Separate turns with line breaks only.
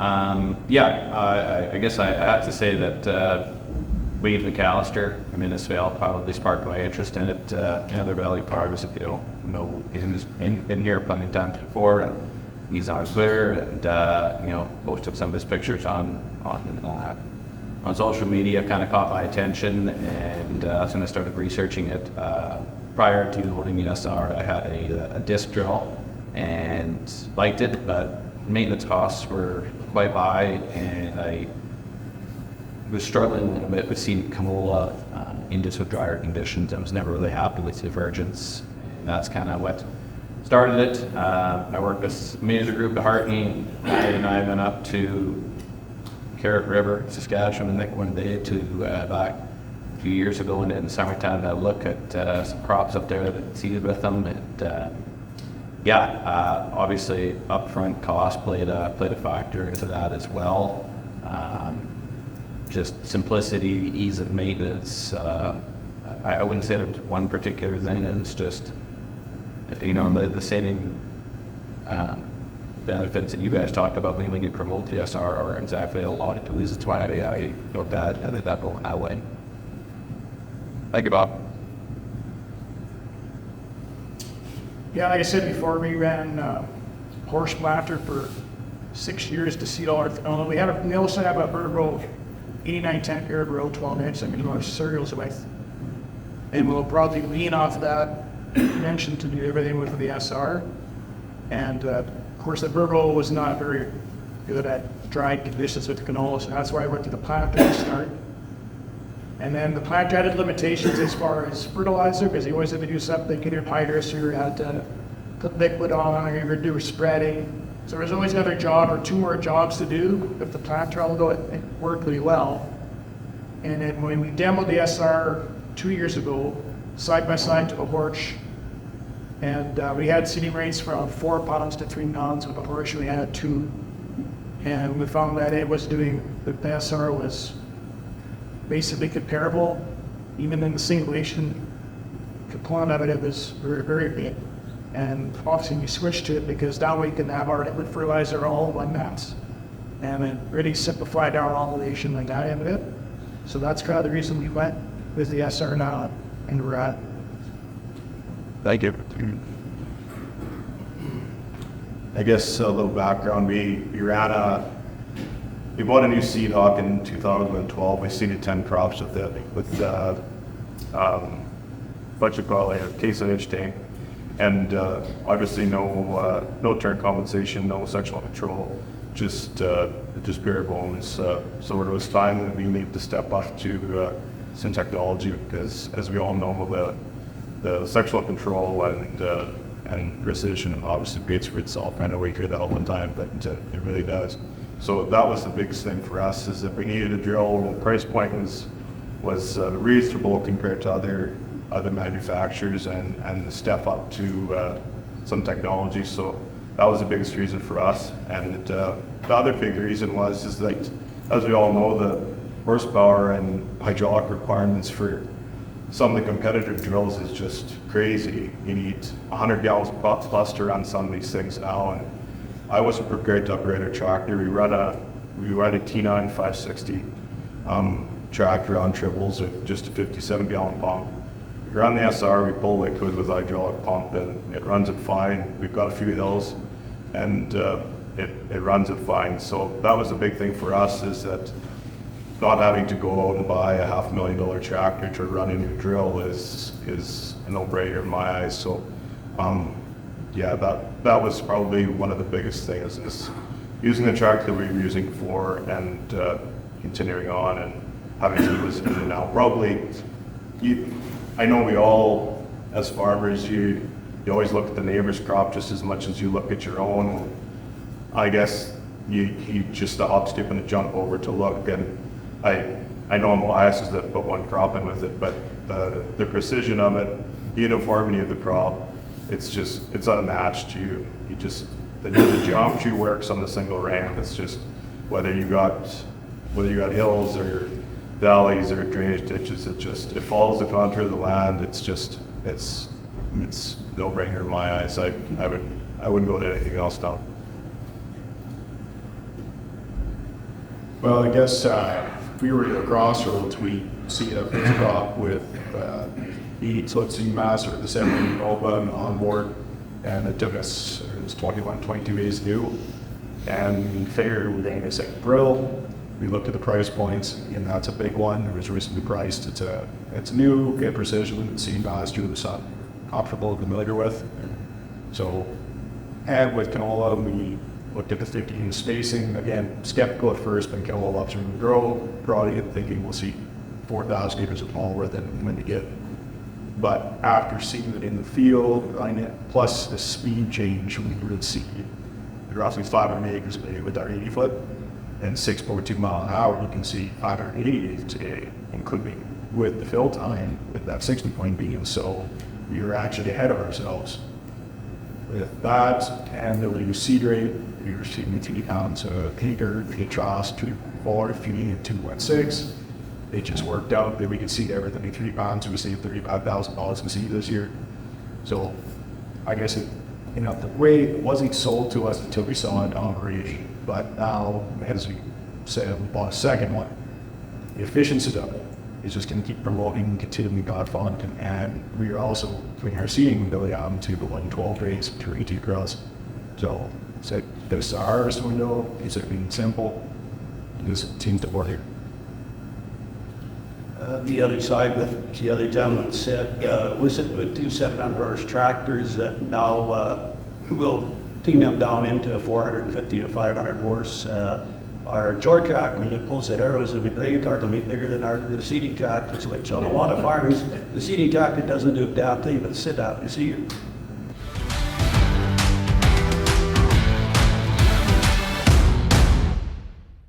I guess I have to say that Wade McAllister, I mean, this fail probably sparked my interest in it. Other Valley Farms, if you don't know, he's in here plenty of times before. And he's on Twitter and, posted some of his pictures on social media, kind of caught my attention, and so I started researching it. Prior to holding the SR, I had a disc drill and liked it, but maintenance costs were quite high, and I was struggling a little bit with seeing canola in just with drier conditions. I was never really happy with the divergence. And that's kind of what started it. I worked with a manager group at Hartney, and I went up to Carrot River, Saskatchewan, and one day to back a few years ago, and in the summertime, I look at some crops up there that seeded with them, and obviously upfront cost played a factor into that as well. Just simplicity, ease of maintenance. I wouldn't say there's one particular thing. It's just, the same benefits that you guys talked about when you promote the SR are exactly a lot of tools. That's why I looked at it. I think that going that way. Thank you, Bob.
Yeah, like I said before, we ran horse planter for 6 years to seed all our canola. We also have a bird row, 8910 bird row, 12 inch. I mean, our cereals with, and we'll probably lean off that mention to do everything with the SR. And of course, the bird row was not very good at dry conditions with the canola, so that's why I went to the planter to start. And then the planter had limitations as far as fertilizer, because you always had to do something in your hydrous, or you had to put liquid on, or you were doing spreading. So there was always another job or two more jobs to do with the planter, although it worked really well. And then when we demoed the SR 2 years ago, side by side to a horse, and we had seeding rates from 4 pounds to 3 pounds with a horse, we had 2. And we found that the SR was basically comparable. Even in the singulation component of it was very, very big. And obviously we switched to it because now we can have our liquid fertilizer all in one mass. And it really simplified our ovulation like that end of it. So that's kind of the reason we went with the SR now, and we're at.
Thank you. I guess a little background, we bought a new seed hawk in 2012. We seeded 10 crops with it, with case of itch tank, and obviously no turn compensation, no sexual control, just bare bones. So it was time that we needed to step up to some technology, because as we all know, the sexual control and precision obviously pays for itself. I know we hear that all the time, but it really does. So that was the biggest thing for us, is that we needed a drill. The price point was reasonable compared to other manufacturers, and the step up to some technology. So that was the biggest reason for us. And the other big reason is that, as we all know, the horsepower and hydraulic requirements for some of the competitive drills is just crazy. You need 100 gallons plus to run some of these things now. And I wasn't prepared to upgrade our tractor. We run a T9 560 tractor on triples with just a 57 gallon pump. We run the SR, we pull liquid with hydraulic pump, and it runs it fine. We've got a few hills, and it runs it fine. So that was the big thing for us, is that not having to go out and buy a $500,000 tractor to run a new drill is a no-brainer in my eyes. So that was probably one of the biggest things, is using the tractor that we were using before, and continuing on and having to do this now. Probably, I know we all, as farmers, you always look at the neighbor's crop just as much as you look at your own. I guess you just hop, skip, and jump over to look. And I know I'm biased as that put one crop in with it, but the precision of it, the uniformity of the crop, it's unmatched. The geometry works on the single ramp. It's just whether you got hills or valleys or drainage ditches, it follows the contour of the land. It's no-brainer in my eyes. I wouldn't go to anything else now.
Well, I guess if we were to crossroads, we see a big crop with the SeedMaster, the 70 button on board, and it took us, it was 21, 22 days to do. And we figured with a second grill, we looked at the price points, and that's a big one. It was recently priced. It's new, good precision, SeedMaster, the sun, comfortable, familiar with. So, and with canola, we looked at the 15 spacing. Again, skeptical at first, but canola loves room to grow. Probably thinking we'll see 4,000 acres of canola than when to get. But after seeing it in the field, plus the speed change, we really see roughly 500 acres a day with our 80 foot and 6.2 mile an hour. You can see 580 acres a day, including with the fill time with that 60 point beam. So you're actually ahead of ourselves. With that and the reduced seed rate, we were seeing 3 pounds a acre, we get troughs 2.4 if you need 2.16. It just worked out that we could seed everything in 3 pounds. We saved $35,000 in seed this year. So I guess the way it wasn't sold to us until we saw it on operation. But now, as we said, we bought a second one. The efficiency of it is just going to keep promoting, continuing God fund, and we are also doing our seeding window to the 112 days between 2 grows. So this harvest window is being simple. This seems to work here.
The other side, with the other gentleman said, was it with 2 700 tractors that now will team them down into 450 to 500 horse. Our George track, when it pulls that arrows, it'll be bigger than the seeding tractors, which on a lot of farms, the seeding tractor doesn't do a damn thing but sit out. You see,